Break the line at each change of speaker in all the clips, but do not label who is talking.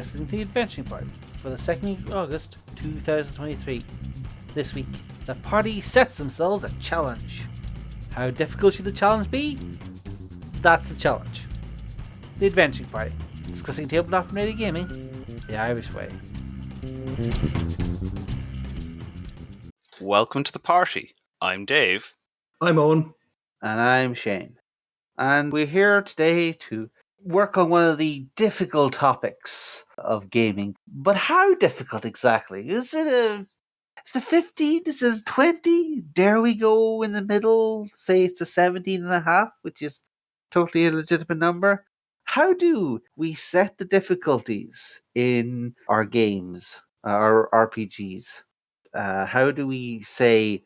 listening to the Adventuring Party for the 2nd of August 2023. This week, the party sets themselves a challenge. How difficult should the challenge be? That's the challenge. The Adventuring Party, discussing tabletop and radio gaming the Irish way.
Welcome to the party. I'm Dave.
I'm Eoin.
And I'm Shane. And we're here today to work on one of the difficult topics of gaming. But how difficult exactly? Is it 15? Is it 20? Dare we go in the middle? Say it's a 17 and a half, which is totally a legitimate number. How do we set the difficulties in our games, our RPGs? How do we say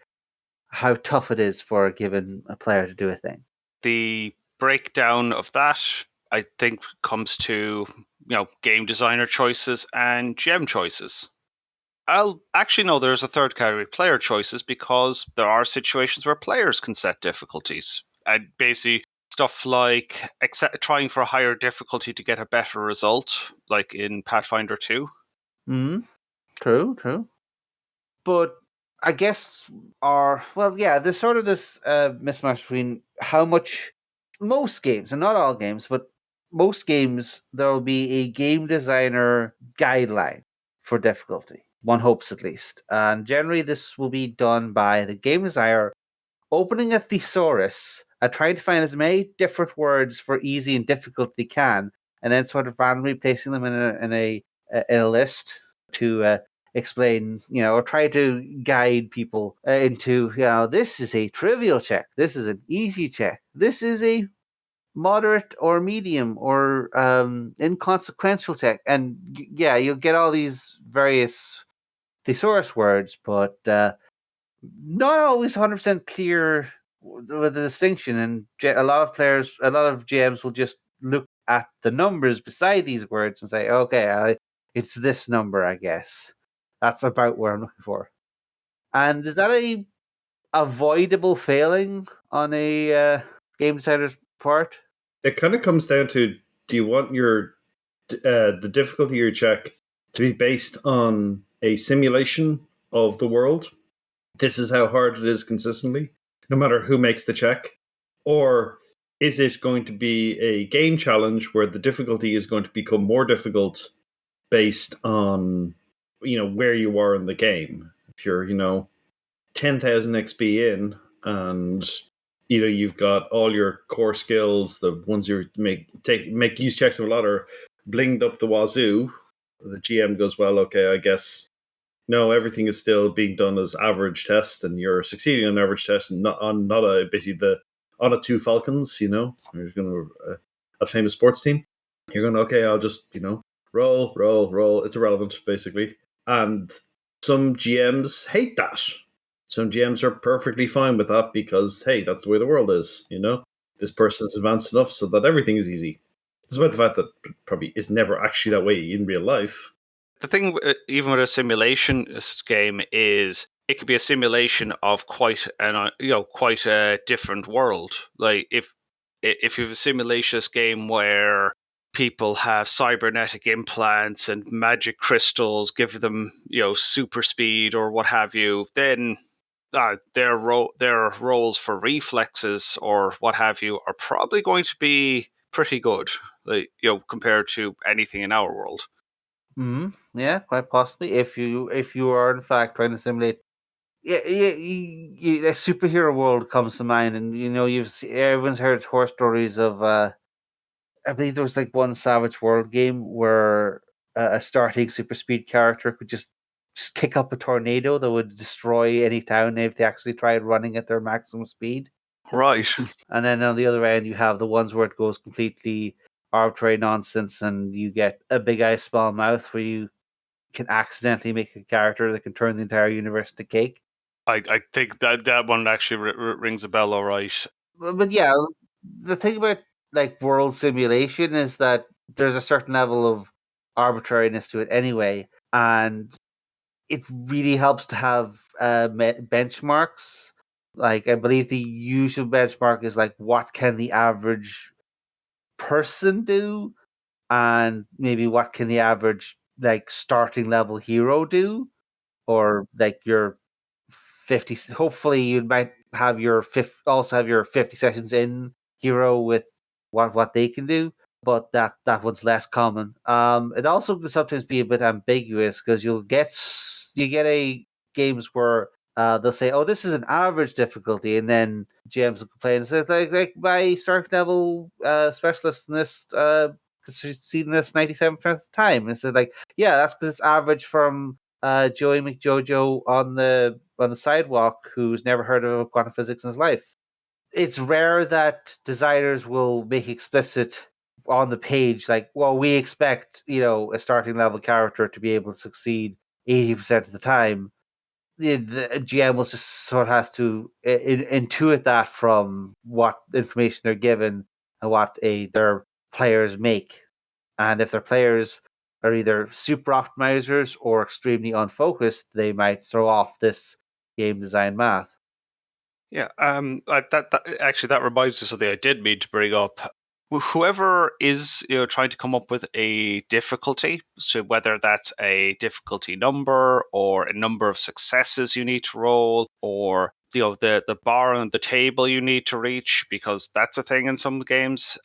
how tough it is for a player to do a thing?
The breakdown of that, I think, comes to game designer choices and GM choices. There's a third category, player choices, because there are situations where players can set difficulties. And basically stuff like trying for a higher difficulty to get a better result, like in Pathfinder 2.
True. But I guess there's sort of this mismatch between how much most games, and not all games, but most games, there will be a game designer guideline for difficulty. One hopes at least. And generally this will be done by the game designer opening a thesaurus and trying to find as many different words for easy and difficult they can, and then sort of randomly placing them in a list to explain, or try to guide people into, this is a trivial check, this is an easy check, this is a moderate or medium or inconsequential check, and you'll get all these various thesaurus words, but not always 100% clear with the distinction, and a lot of GMs will just look at the numbers beside these words and say, okay, it's this number, I guess. That's about where I'm looking for. And is that a avoidable failing on a game designer's part?
It kind of comes down to, do you want your the difficulty of your check to be based on a simulation of the world? This is how hard it is consistently, no matter who makes the check. Or is it going to be a game challenge where the difficulty is going to become more difficult based on, where you are in the game? If you're, 10,000 XP in, and you've got all your core skills, the ones you make use checks of a lot are blinged up the wazoo. The GM goes, well, okay, I guess no, everything is still being done as average test, and you're succeeding on average test, and on a two Falcons. You're going to a famous sports team. You're going, okay, I'll just roll. It's irrelevant, basically. And some GMs hate that. Some GMs are perfectly fine with that because, hey, that's the way the world is. This person is advanced enough so that everything is easy. Despite the fact that it probably is never actually that way in real life.
The thing, even with a simulation game, is it could be a simulation of quite a different world. Like if you have a simulationist game where people have cybernetic implants and magic crystals give them super speed or what have you, then their roles for reflexes or what have you are probably going to be pretty good, compared to anything in our world.
Yeah, quite possibly. If you are in fact trying to simulate, a superhero world comes to mind, and everyone's heard horror stories of. I believe there was like one Savage World game where a starting super speed character could just kick up a tornado that would destroy any town if they actually tried running at their maximum speed.
Right.
And then on the other end, you have the ones where it goes completely arbitrary nonsense, and you get a big eye, small mouth, where you can accidentally make a character that can turn the entire universe to cake.
I think that one actually rings a bell, all right.
But yeah, the thing about like world simulation is that there's a certain level of arbitrariness to it anyway, and it really helps to have benchmarks. Like, I believe the usual benchmark is like, what can the average person do? and maybe what can the average like starting level hero do, or like your 50. Hopefully, you might have your also have your 50 sessions in hero with what they can do, but that one's less common. It also can sometimes be a bit ambiguous because you get a games where they'll say, "Oh, this is an average difficulty," and then GMs will complain and says, "Like my start level specialist in this succeed in this 97% of the time." And so like, yeah, that's because it's average from Joey McJojo on the sidewalk who's never heard of quantum physics in his life. It's rare that designers will make explicit on the page like, well, we expect a starting level character to be able to succeed 80% of the time. The GM will just sort of has to intuit that from what information they're given and what their players make. And if their players are either super optimizers or extremely unfocused, they might throw off this game design math.
Yeah, that reminds us of something I did mean to bring up. Whoever is trying to come up with a difficulty, so whether that's a difficulty number or a number of successes you need to roll, or the bar on the table you need to reach, because that's a thing in some games.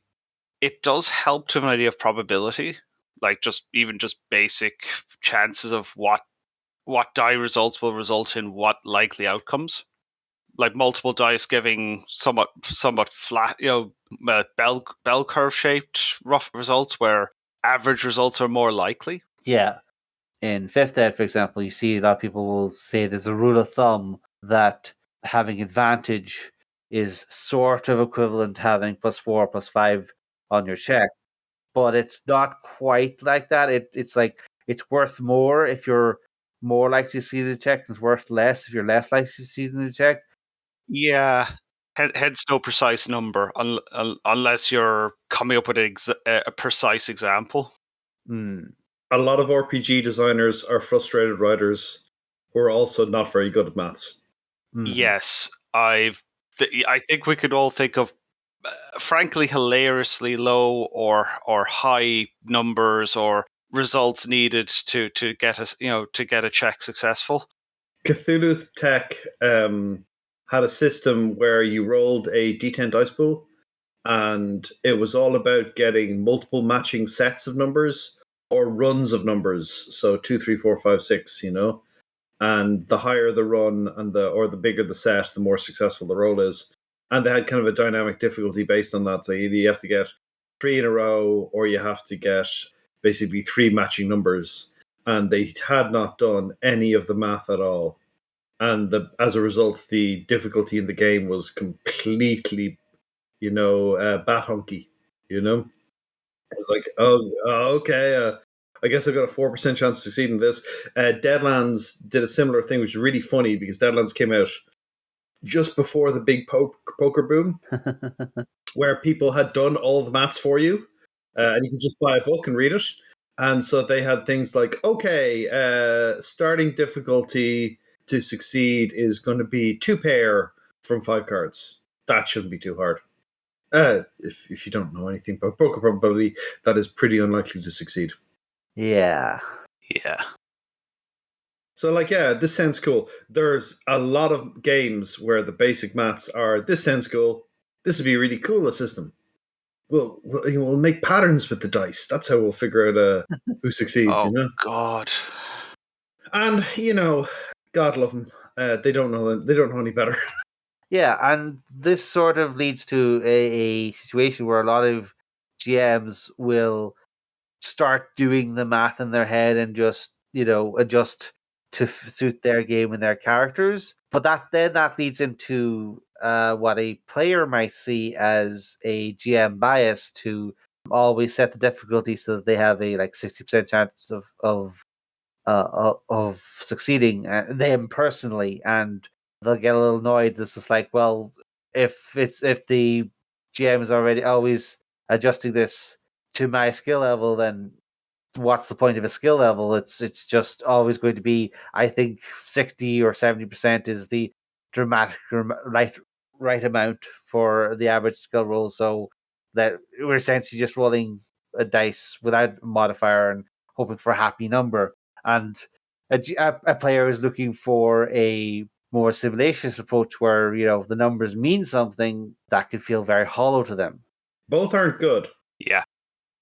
It does help to have an idea of probability, like just basic chances of what die results will result in what likely outcomes, like multiple dice giving somewhat flat, bell curve shaped rough results where average results are more likely.
Yeah. In fifth ed, for example, you see a lot of people will say there's a rule of thumb that having advantage is sort of equivalent to having +4, +5 on your check, but it's not quite like that. It's like it's worth more if you're more likely to see the check, and it's worth less if you're less likely to see the check.
Yeah, hence no precise number unless you're coming up with a precise example.
Mm.
A lot of RPG designers are frustrated writers who are also not very good at maths.
Mm.
Yes, I think we could all think of frankly hilariously low or high numbers or results needed to get us to get a check successful.
Cthulhu Tech had a system where you rolled a d10 dice pool, and it was all about getting multiple matching sets of numbers or runs of numbers. So 2, 3, 4, 5, 6. And the higher the run and the bigger the set, the more successful the roll is. And they had kind of a dynamic difficulty based on that. So either you have to get 3 in a row, or you have to get basically 3 matching numbers. And they had not done any of the math at all. And as a result, the difficulty in the game was completely, bat hunky. I was like, okay. I guess I've got a 4% chance of succeeding this. Deadlands did a similar thing, which is really funny because Deadlands came out just before the big poker boom, where people had done all the maths for you, and you could just buy a book and read it. And so they had things like, okay, starting difficulty to succeed is going to be 2 pair from 5 cards. That shouldn't be too hard. If you don't know anything about poker probability, that is pretty unlikely to succeed.
Yeah.
Yeah.
So, this sounds cool. There's a lot of games where the basic maths are, this sounds cool. This would be a really cool a system. We'll make patterns with the dice. That's how we'll figure out who succeeds,
Oh God.
And, God love them. They don't know. They don't know any better.
Yeah, and this sort of leads to a situation where a lot of GMs will start doing the math in their head and just adjust to suit their game and their characters. But that leads into what a player might see as a GM bias to always set the difficulty so that they have a 60% chance of succeeding them personally, and they'll get a little annoyed. This is like, well, if the GM is already always adjusting this to my skill level, then what's the point of a skill level? It's just always going to be, I think, 60 or 70% is the dramatic right amount for the average skill roll. So that we're essentially just rolling a dice without a modifier and hoping for a happy number. And a player is looking for a more simulationist approach where, the numbers mean something, that could feel very hollow to them.
Both aren't good.
Yeah.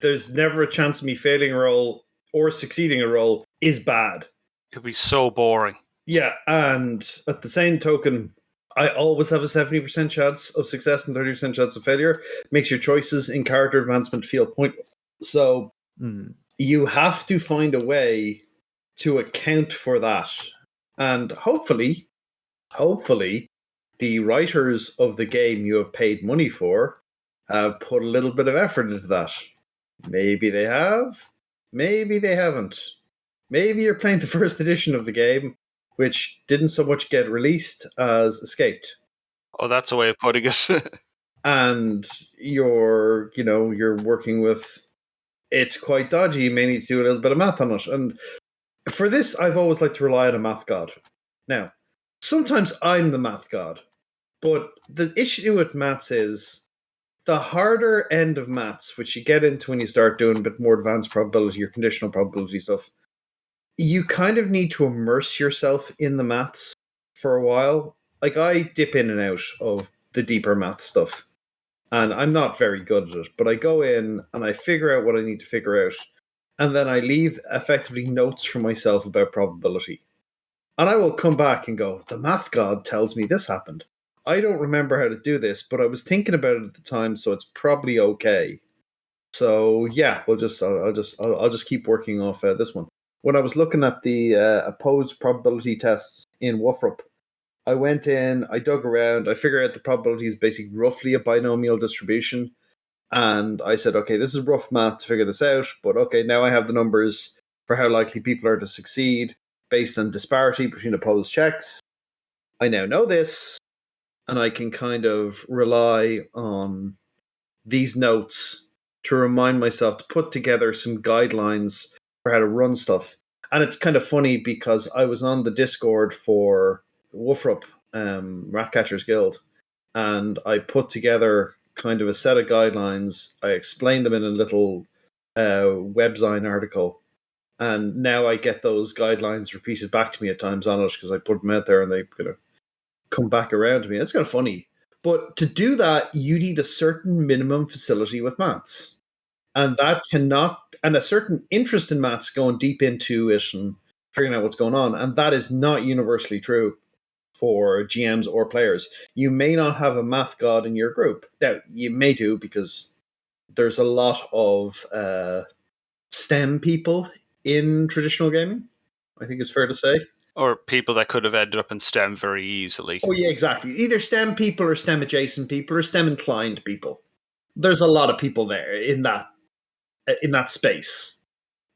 There's never a chance of me failing a roll or succeeding a roll is bad.
It'd be so boring.
Yeah, and at the same token, I always have a 70% chance of success and 30% chance of failure. Makes your choices in character advancement feel pointless. So you have to find a way to account for that. And hopefully, the writers of the game you have paid money for have put a little bit of effort into that. Maybe they have, maybe they haven't. Maybe you're playing the first edition of the game, which didn't so much get released as escaped.
Oh, that's a way of putting it.
And you're working with, it's quite dodgy. You may need to do a little bit of math on it. And for this, I've always liked to rely on a math god. Now, sometimes I'm the math god, but the issue with maths is the harder end of maths, which you get into when you start doing a bit more advanced probability or conditional probability stuff, you kind of need to immerse yourself in the maths for a while. Like, I dip in and out of the deeper math stuff, and I'm not very good at it, but I go in and I figure out what I need to figure out, and then I leave effectively notes for myself about probability. And I will come back and go, the math god tells me this happened. I don't remember how to do this, but I was thinking about it at the time, so it's probably okay. So yeah, I'll just keep working off this one. When I was looking at the opposed probability tests in Woofrup, I went in, I dug around, I figured out the probability is basically roughly a binomial distribution. And I said, okay, this is rough math to figure this out, but okay, now I have the numbers for how likely people are to succeed based on disparity between opposed checks. I now know this, and I can kind of rely on these notes to remind myself to put together some guidelines for how to run stuff. And it's kind of funny because I was on the Discord for Woofrup, Ratcatcher's Guild, and I put together kind of a set of guidelines. I explained them in a little webzine article, and now I get those guidelines repeated back to me at times on it because I put them out there and they kind of come back around to me. It's kind of funny. But to do that, you need a certain minimum facility with maths. And that cannot, and a certain interest in maths going deep into it and figuring out what's going on. And that is not universally true for GMs or players. You may not have a math god in your group. Now, you may do because there's a lot of STEM people in traditional gaming, I think it's fair to say.
Or people that could have ended up in STEM very easily.
Oh, yeah, exactly. Either STEM people or STEM adjacent people or STEM inclined people. There's a lot of people there in that space.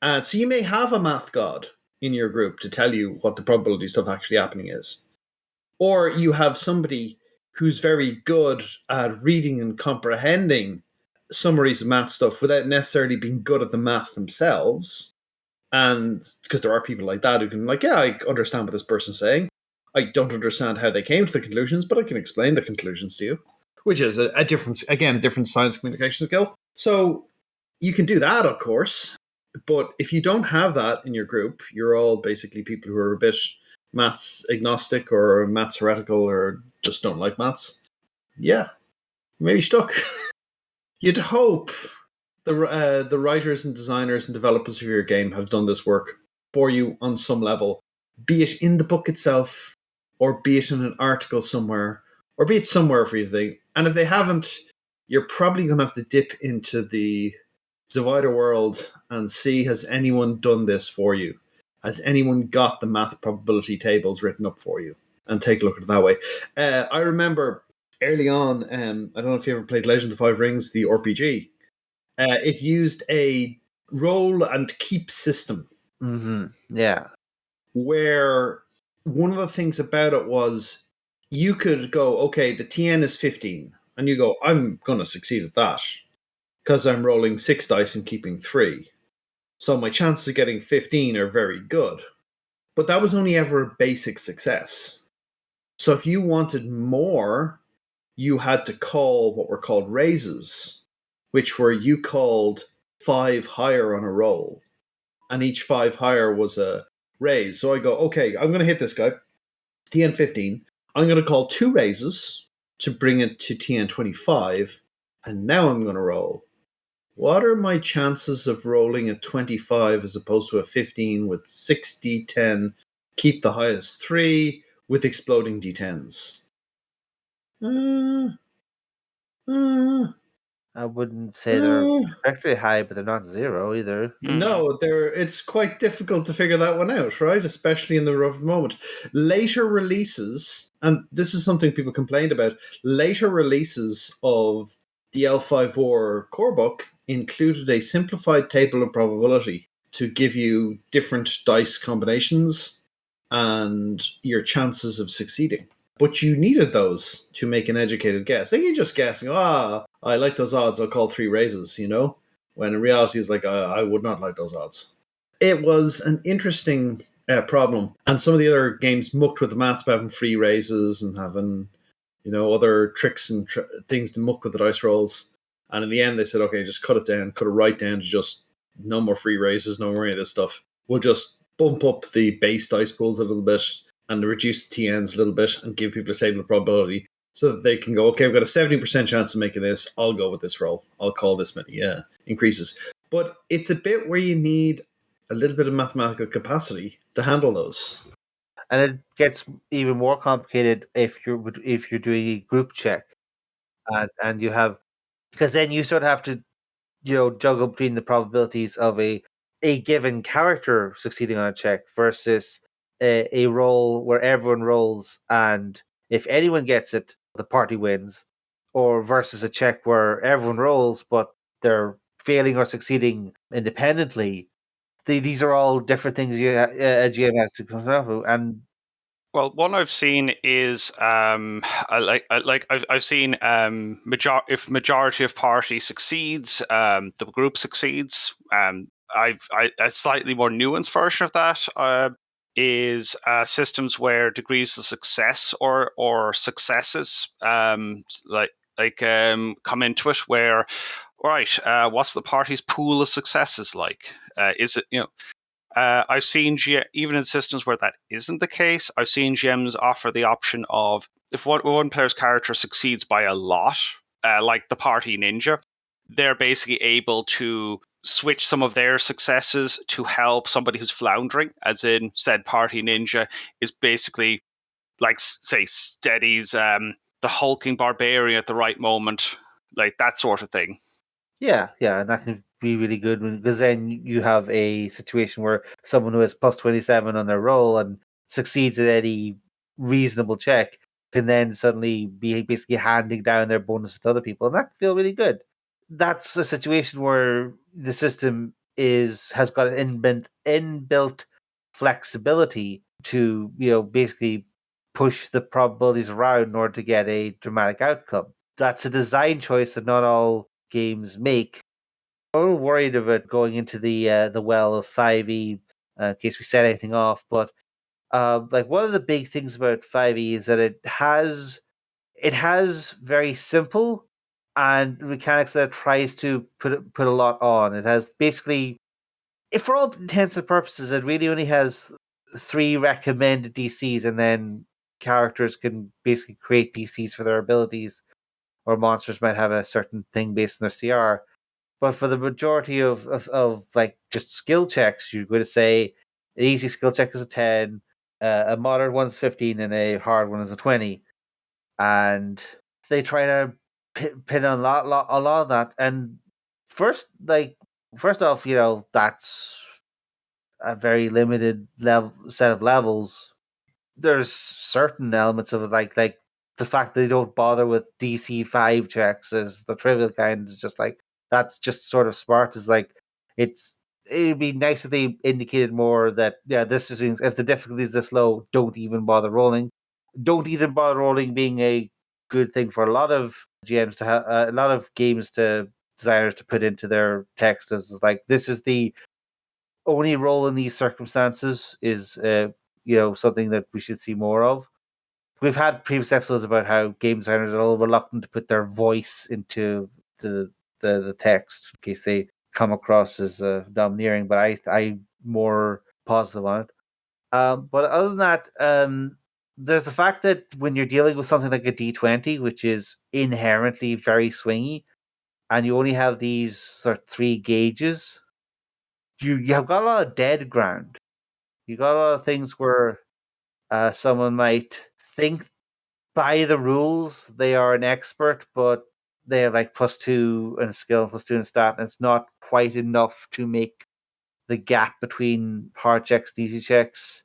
So you may have a math god in your group to tell you what the probability stuff actually happening is. Or you have somebody who's very good at reading and comprehending summaries of math stuff without necessarily being good at the math themselves. And because there are people like that who can, like, yeah, I understand what this person's saying. I don't understand how they came to the conclusions, but I can explain the conclusions to you, which is a different science communication skill. So you can do that, of course. But if you don't have that in your group, you're all basically people who are a bit maths agnostic or maths heretical or just don't like maths. Yeah, maybe stuck. You'd hope the writers and designers and developers of your game have done this work for you on some level, be it in the book itself, or be it in an article somewhere, or be it somewhere for you to think. And if they haven't, you're probably going to have to dip into the wider world and see, has anyone done this for you? Has anyone got the math probability tables written up for you? And take a look at it that way. I remember early on, I don't know if you ever played Legend of the Five Rings, the RPG. It used a roll and keep system.
Mm-hmm. Yeah.
Where one of the things about it was you could go, okay, the TN is 15. And you go, I'm going to succeed at that because I'm rolling 6 dice and keeping 3. So my chances of getting 15 are very good. But that was only ever a basic success. So if you wanted more, you had to call what were called raises, which were you called 5 higher on a roll, and each 5 higher was a raise. So I go, okay, I'm going to hit this guy, TN 15. I'm going to call 2 raises to bring it to TN 25, and now I'm going to roll. What are my chances of rolling a 25 as opposed to a 15 with 6 D10, keep the highest 3 with exploding D10s?
I wouldn't say they're particularly high, but they're not zero either.
No, it's quite difficult to figure that one out, right? Especially in the rough moment. Later releases, and this is something people complained about, later releases of the L5 core book included a simplified table of probability to give you different dice combinations and your chances of succeeding. But you needed those to make an educated guess. Then you're just guessing, I like those odds, I'll call 3 raises, when in reality it's like, I would not like those odds. It was an interesting problem. And some of the other games mucked with the maths by having free raises and having, other tricks and things to muck with the dice rolls. And in the end, they said, okay, just cut it right down to just no more free raises, no more any of this stuff. We'll just bump up the base dice pools a little bit and reduce the TNs a little bit and give people a stable probability so that they can go, okay, I've got a 70% chance of making this. I'll go with this roll. I'll call this many increases. But it's a bit where you need a little bit of mathematical capacity to handle those.
And it gets even more complicated if you're doing a group check, and you have, because then you sort of have to juggle between the probabilities of a given character succeeding on a check versus a roll where everyone rolls, and if anyone gets it, the party wins, or versus a check where everyone rolls but they're failing or succeeding independently. These are all different things a GM has to consider, and
Well, one I've seen is I've seen if majority of party succeeds, the group succeeds. A slightly more nuanced version of that is systems where degrees of success or successes come into it. Where right, what's the party's pool of successes like? Is it I've seen even in systems where that isn't the case, I've seen GMs offer the option of if one player's character succeeds by a lot, like the party ninja, they're basically able to switch some of their successes to help somebody who's floundering, as in said party ninja is basically like say steadies the hulking barbarian at the right moment, like that sort of thing.
Yeah, and that can be really good because then you have a situation where someone who has plus 27 on their roll and succeeds at any reasonable check can then suddenly be basically handing down their bonus to other people, and that can feel really good. That's a situation where the system has got an inbuilt flexibility to basically push the probabilities around in order to get a dramatic outcome. That's a design choice that not all games make. I'm a little worried about going into the well of 5e in case we set anything off, but like one of the big things about 5e is that it has very simple and mechanics that it tries to put a lot on. It has basically, if for all intents and purposes, it really only has 3 recommended DCs, and then characters can basically create DCs for their abilities, or monsters might have a certain thing based on their CR. But for the majority of like just skill checks, you're going to say an easy skill check is a 10, a moderate one's 15, and a hard one is a 20. And they try to pin a lot of that. And first off, that's a very limited set of levels. There's certain elements of it, like the fact that they don't bother with DC 5 checks is the trivial kind. Is just like, that's just sort of smart. Is like, it'd be nice if they indicated more that this is, if the difficulty is this low, don't even bother rolling. Don't even bother rolling being a good thing for a lot of GMs to have, a lot of games to designers to put into their text. Is like, this is the only role in these circumstances, is something that we should see more of. We've had previous episodes about how game designers are a little reluctant to put their voice into the text in case they come across as domineering, but I'm more positive on it. But other than that, there's the fact that when you're dealing with something like a D20, which is inherently very swingy, and you only have these sort of 3 gauges, you have got a lot of dead ground. You got a lot of things where someone might think by the rules they are an expert, but they have like +2 in skill, +2 in stat, and it's not quite enough to make the gap between hard checks and easy checks.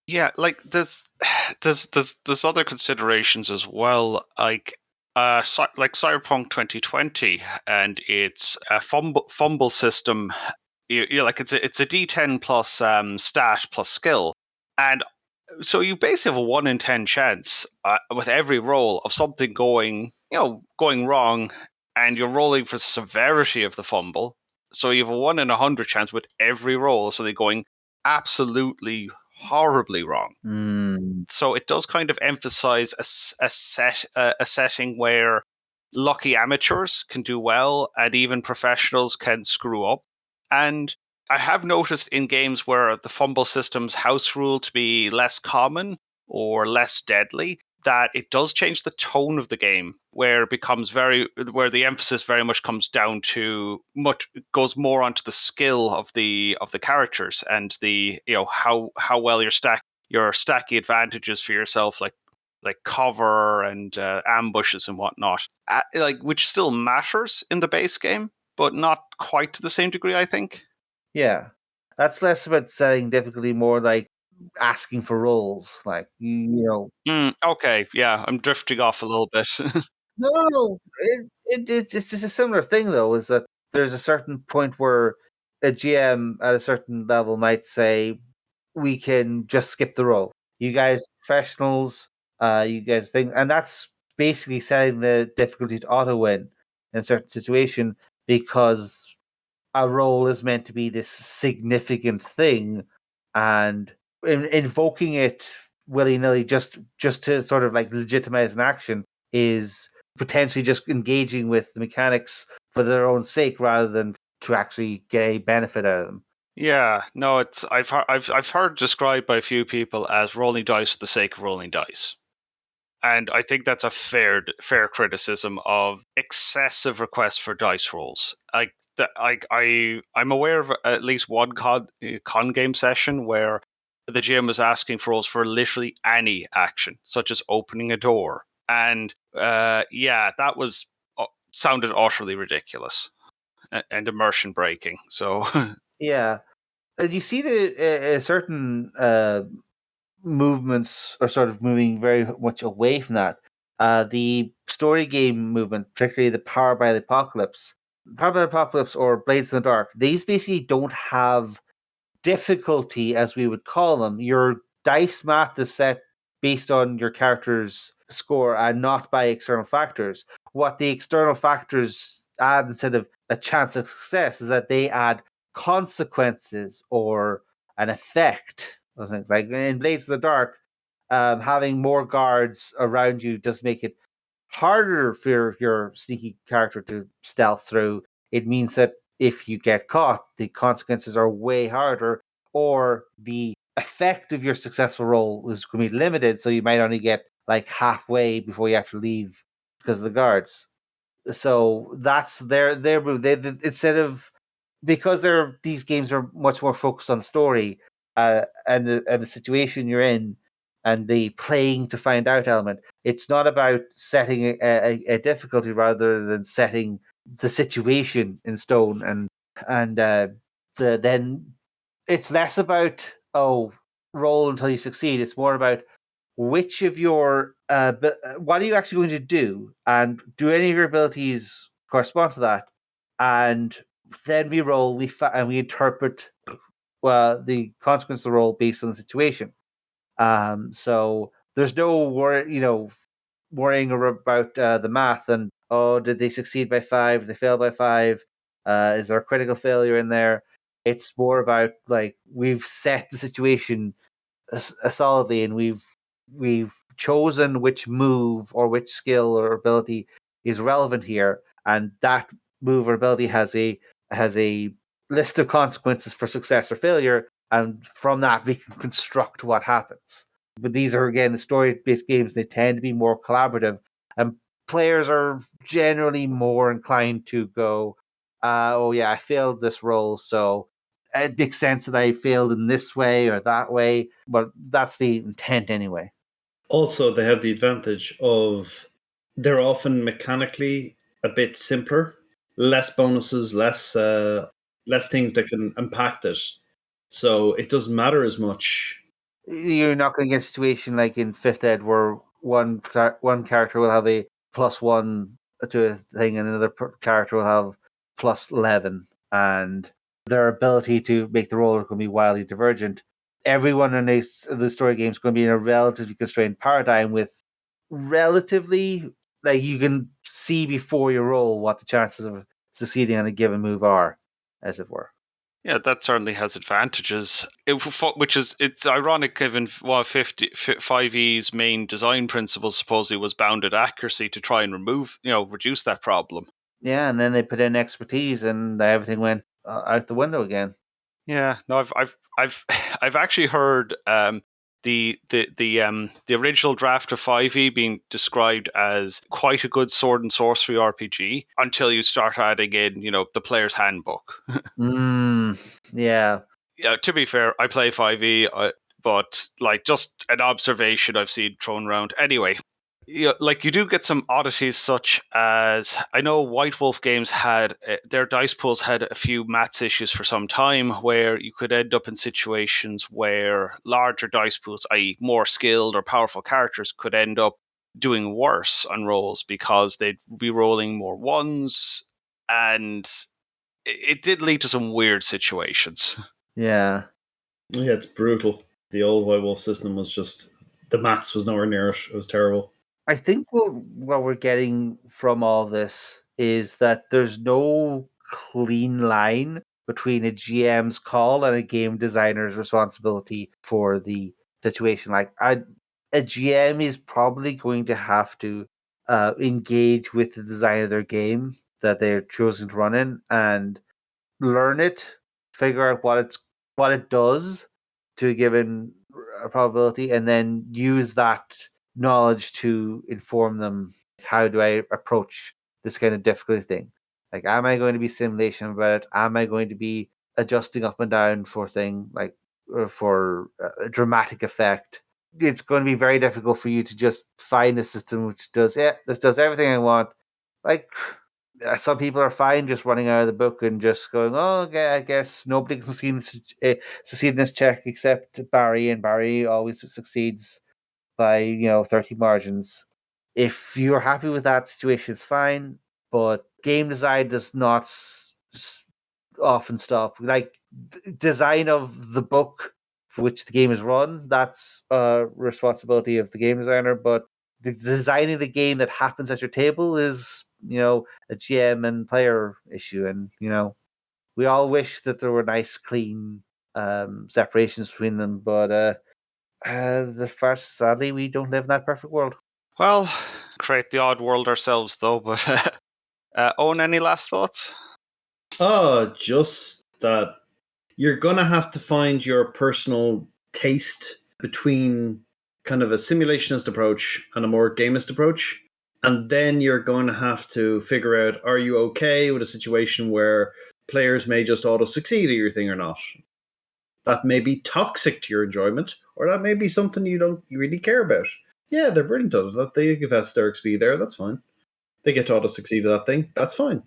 Yeah, like there's other considerations as well, like like Cyberpunk 2020 and its fumble system. Like it's a D10 plus stat plus skill, and so you basically have a 1 in 10 chance with every roll of something going wrong, and you're rolling for the severity of the fumble. So you have a 1 in 100 chance with every roll, so they're going absolutely horribly wrong. So it does kind of emphasize a setting where lucky amateurs can do well and even professionals can screw up. And I have noticed in games where the fumble system's house rule to be less common or less deadly, that it does change the tone of the game, where it becomes where the emphasis very much comes down to goes more onto the skill of the characters and the how well you're stacking advantages for yourself, like cover and ambushes and whatnot, like which still matters in the base game, but not quite to the same degree, I think.
Yeah. That's less about setting difficulty, more like asking for rolls. Like,
Okay, yeah, I'm drifting off a little bit.
No. It's just a similar thing, though, is that there's a certain point where a GM at a certain level might say, we can just skip the roll. You guys professionals, you guys think, and that's basically setting the difficulty to auto win in a certain situation, because a role is meant to be this significant thing, and invoking it willy nilly just to sort of like legitimize an action is potentially just engaging with the mechanics for their own sake rather than to actually get a benefit out of them.
Yeah, no, I've heard described by a few people as rolling dice for the sake of rolling dice. And I think that's a fair criticism of excessive requests for dice rolls. I'm aware of at least one con game session where the GM was asking for rolls for literally any action, such as opening a door, and yeah, that was sounded utterly ridiculous and immersion breaking. So
Yeah. And you see the certain movements are sort of moving very much away from that. The story game movement, particularly the Power by the Apocalypse or Blades in the Dark, these basically don't have difficulty, as we would call them. Your dice math is set based on your character's score and not by external factors. What the external factors add instead of a chance of success is that they add consequences or an effect. Those things, like in Blades of the Dark, having more guards around you does make it harder for your sneaky character to stealth through. It means that if you get caught, the consequences are way harder, or the effect of your successful roll is going to be limited, so you might only get like halfway before you have to leave because of the guards. So that's their move. Instead of, because these games are much more focused on the story and the situation you're in and the playing to find out element. It's not about setting a difficulty rather than setting the situation in stone, and then it's less about, oh, roll until you succeed. It's more about which of your what are you actually going to do, and do any of your abilities correspond to that, and then we roll, and we interpret the consequence of the roll based on the situation. So there's no worrying about the math and, oh, did they succeed by 5? Did they fail by 5? Is there a critical failure in there? It's more about, like, we've set the situation solidly, and we've chosen which move or which skill or ability is relevant here, and that move or ability has a has a list of consequences for success or failure, and from that we can construct what happens. But these are, again, the story-based games. They tend to be more collaborative, and players are generally more inclined to go, oh yeah, I failed this roll, so it makes sense that I failed in this way or that way, but that's the intent anyway.
Also, they have the advantage of they're often mechanically a bit simpler, less bonuses, less things that can impact it. So it doesn't matter as much.
You're not going to get a situation like in Fifth Ed where one character will have a +1 to a thing, and another character will have +11, and their ability to make the roll are going to be wildly divergent. Everyone in the story game is going to be in a relatively constrained paradigm with relatively, like, you can see before you roll what the chances of succeeding on a given move are, as it were.
Yeah, that certainly has advantages. It's ironic given 5e's main design principle supposedly was bounded accuracy to try and reduce that problem.
Yeah, and then they put in expertise, and everything went out the window again.
Yeah, no, I've actually heard the original draft of 5e being described as quite a good sword and sorcery RPG until you start adding in, the player's handbook.
Yeah.
Yeah, to be fair, I play 5e, but like just an observation I've seen thrown around. Anyway, like you do get some oddities, such as I know White Wolf Games had their dice pools had a few maths issues for some time, where you could end up in situations where larger dice pools, i.e., more skilled or powerful characters, could end up doing worse on rolls because they'd be rolling more ones, and it did lead to some weird situations.
Yeah.
Yeah, it's brutal. The old White Wolf system was just the maths was nowhere near it. It was terrible.
I think what we're getting from all this is that there's no clean line between a GM's call and a game designer's responsibility for the situation. Like, a GM is probably going to have to engage with the design of their game that they're choosing to run in and learn it, figure out what it does to a given probability, and then use that knowledge to inform them. How do I approach this kind of difficult thing? Like, am I going to be simulation about it? Am I going to be adjusting up and down for for a dramatic effect? It's going to be very difficult for you to just find a system which does, yeah, this does everything I want. Like, some people are fine just running out of the book and just going, oh, okay, I guess nobody can succeed in this check except Barry, and Barry always succeeds by 30 margins. If you're happy with that situation, it's fine. But game design does not often stop. Like, design of the book for which the game is run, that's responsibility of the game designer. But the designing the game that happens at your table is, a GM and player issue. And we all wish that there were nice, clean separations between them, but sadly, we don't live in that perfect world.
Well, create the odd world ourselves, though. But Owen, any last thoughts?
Oh, just that you're going to have to find your personal taste between kind of a simulationist approach and a more gamist approach. And then you're going to have to figure out, are you okay with a situation where players may just auto succeed at your thing or not? That may be toxic to your enjoyment, or that may be something you really care about. Yeah, they're brilliant at it. That they give us their XP there, that's fine. They get to auto succeed at that thing, that's fine.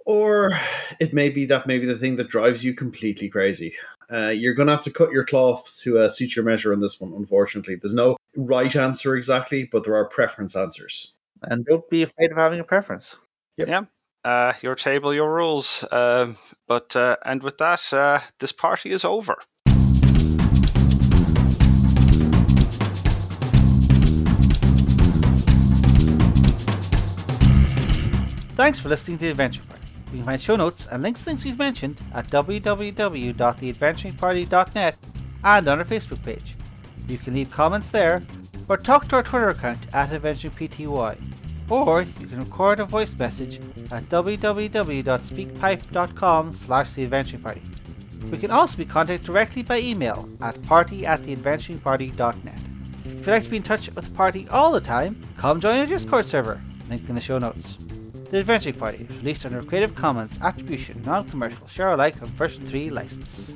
Or it may be the thing that drives you completely crazy. You're going to have to cut your cloth to suit your measure on this one, unfortunately. There's no right answer exactly, but there are preference answers.
And don't be afraid of having a preference.
Yep.
Yeah. Your table, your rules. And with that, this party is over.
Thanks for listening to The Adventure Party. You can find show notes and links to things we've mentioned at www.theadventuringparty.net and on our Facebook page. You can leave comments there or talk to our Twitter account @AdventuringPTY. Or you can record a voice message at www.speakpipe.com/theadventuringparty. We can also be contacted directly by email at party@theadventuringparty.net. If you'd like to be in touch with the party all the time, come join our Discord server, link in the show notes. The Adventuring Party is released under a Creative Commons Attribution Non-Commercial Share Alike on version 3 license.